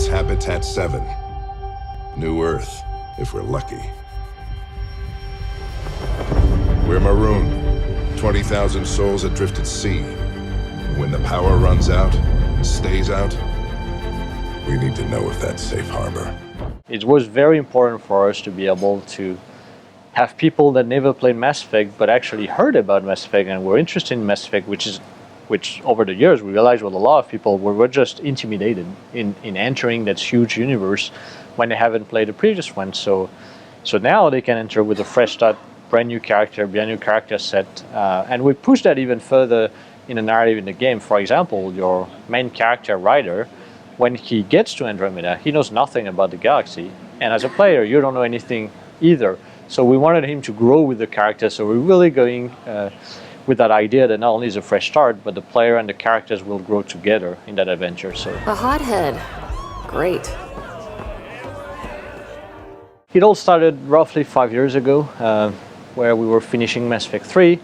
That's Habitat 7. New Earth, if we're lucky. We're marooned. 20,000 souls adrift at sea. When the power runs out, stays out, we need to know if that's safe harbor. It was very important for us to be able to have people that never played Mass Effect but actually heard about Mass Effect and were interested in Mass Effect, which over the years we realized with a lot of people were just intimidated in entering that huge universe when they haven't played the previous one. So now they can enter with a fresh start, brand new character set, and we push that even further in the narrative in the game. For example, your main character Ryder, when he gets to Andromeda, he knows nothing about the galaxy, and as a player you don't know anything either. So we wanted him to grow with the character, so we're really going with that idea that not only is a fresh start, but the player and the characters will grow together in that adventure. So a hothead. Great. It all started roughly 5 years ago, where we were finishing Mass Effect 3.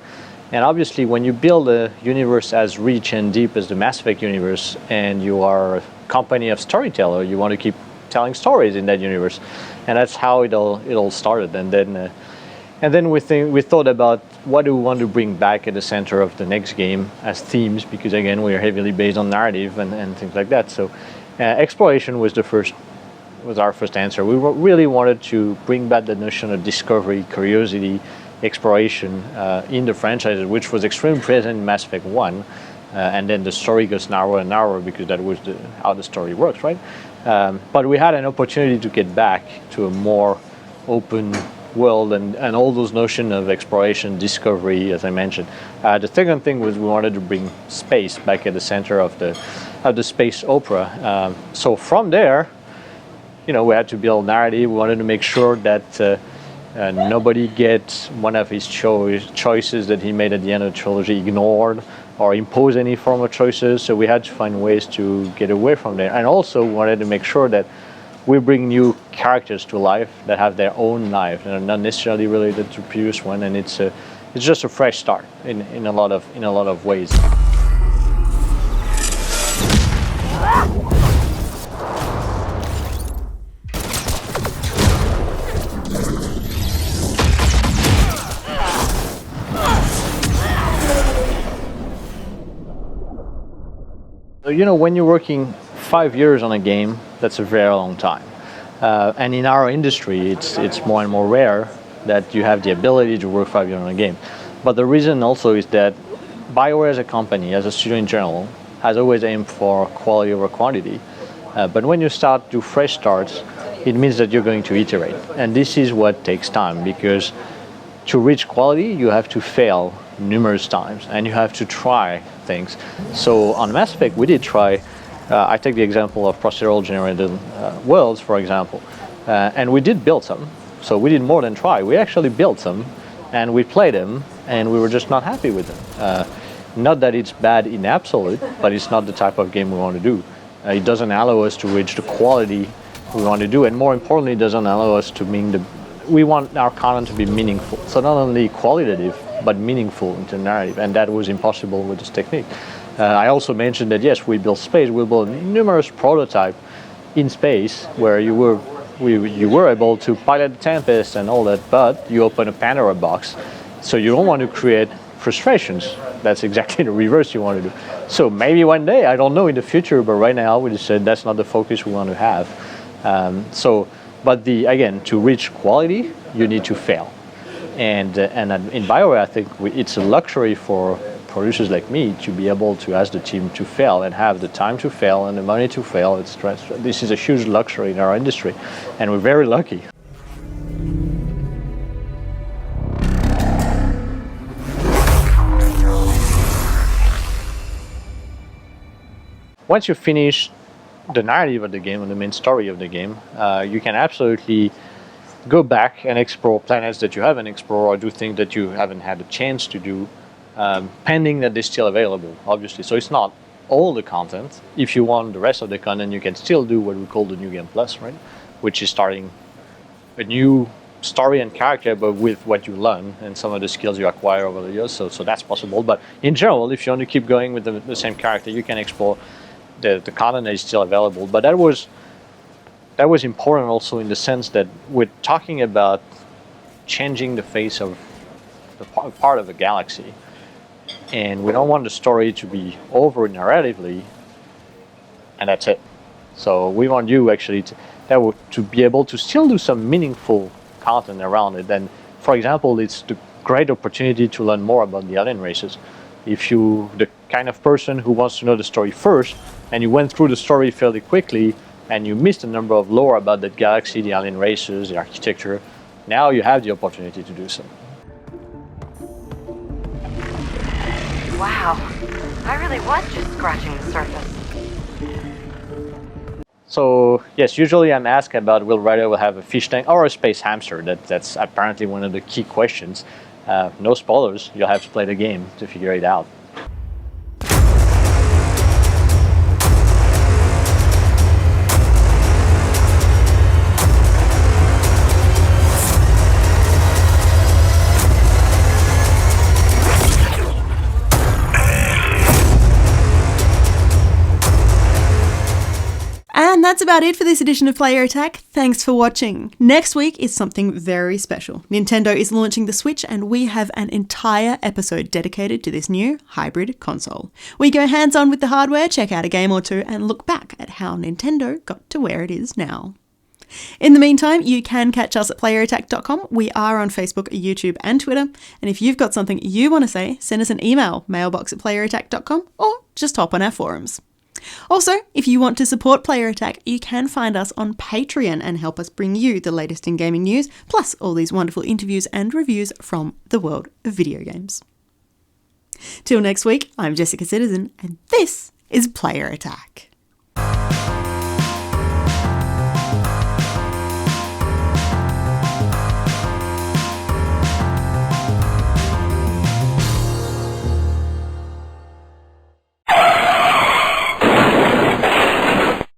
And obviously when you build a universe as rich and deep as the Mass Effect universe, and you are a company of storyteller, you want to keep telling stories in that universe. And that's how it all started. And then we thought about what do we want to bring back at the center of the next game as themes, because again we are heavily based on narrative and things like that. So exploration was our first answer. We really wanted to bring back the notion of discovery, curiosity, exploration in the franchise, which was extremely present in Mass Effect 1. And then the story goes narrower and narrower because that was how the story works, right? But we had an opportunity to get back to a more open world and all those notions of exploration, discovery, as I mentioned. The second thing was we wanted to bring space back at the center of the space opera. So from there, we had to build narrative. We wanted to make sure that nobody gets one of his choices that he made at the end of the trilogy ignored or impose any form of choices. So we had to find ways to get away from there. And also wanted to make sure that we bring new characters to life that have their own life and are not necessarily related to the previous one. And it's just a fresh start in a lot of ways. So, when you're working 5 years on a game, that's a very long time. And in our industry, it's more and more rare that you have the ability to work 5 years on a game. But the reason also is that BioWare as a company, as a studio in general, has always aimed for quality over quantity. But when you start to fresh starts, it means that you're going to iterate. And this is what takes time, because to reach quality, you have to fail numerous times and you have to try things. So on Mass Effect, we did try, I take the example of procedural generated worlds, for example, and we did build some. So we did more than try. We actually built some and we played them and we were just not happy with them. Not that it's bad in absolute, but it's not the type of game we want to do. It doesn't allow us to reach the quality we want to do, and more importantly, it doesn't allow us to we want our content to be meaningful. So not only qualitative, but meaningful into narrative, and that was impossible with this technique. I also mentioned that yes, we built space. We built numerous prototypes in space where you were able to pilot the Tempest and all that, but you open a Pandora box, so you don't want to create frustrations. That's exactly the reverse you want to do. So maybe one day, I don't know in the future, but right now we just said that's not the focus we want to have. But again, to reach quality, you need to fail. And in BioWare, I think it's a luxury for producers like me to be able to ask the team to fail and have the time to fail and the money to fail. This is a huge luxury in our industry, and we're very lucky. Once you finish the narrative of the game and the main story of the game, you can absolutely go back and explore planets that you haven't explored or do things that you haven't had a chance to do, pending that they're still available, obviously. So it's not all the content. If you want the rest of the content, you can still do what we call the New Game Plus, right? Which is starting a new story and character, but with what you learn and some of the skills you acquire over the years. So that's possible. But in general, if you want to keep going with the same character, you can explore the content that is still available. But that was that was important also in the sense that we're talking about changing the face of the part of the galaxy, and we don't want the story to be over narratively, and that's it. So we want you actually to be able to still do some meaningful content around it. And for example, it's the great opportunity to learn more about the alien races. If you the kind of person who wants to know the story first, and you went through the story fairly quickly, and you missed a number of lore about that galaxy, the alien races, the architecture, now you have the opportunity to do so. Wow. I really was just scratching the surface. So yes, usually I'm asked about will Ryder will have a fish tank or a space hamster. That's apparently one of the key questions. No spoilers. You'll have to play the game to figure it out. And that's about it for this edition of Player Attack. Thanks for watching. Next week is something very special. Nintendo is launching the Switch, and we have an entire episode dedicated to this new hybrid console. We go hands-on with the hardware, check out a game or two, and look back at how Nintendo got to where it is now. In the meantime, you can catch us at playerattack.com. We are on Facebook, YouTube, and Twitter. And if you've got something you want to say, send us an email, mailbox@playerattack.com, or just hop on our forums. Also, if you want to support Player Attack, you can find us on Patreon and help us bring you the latest in gaming news, plus all these wonderful interviews and reviews from the world of video games. Till next week, I'm Jessica Citizen, and this is Player Attack.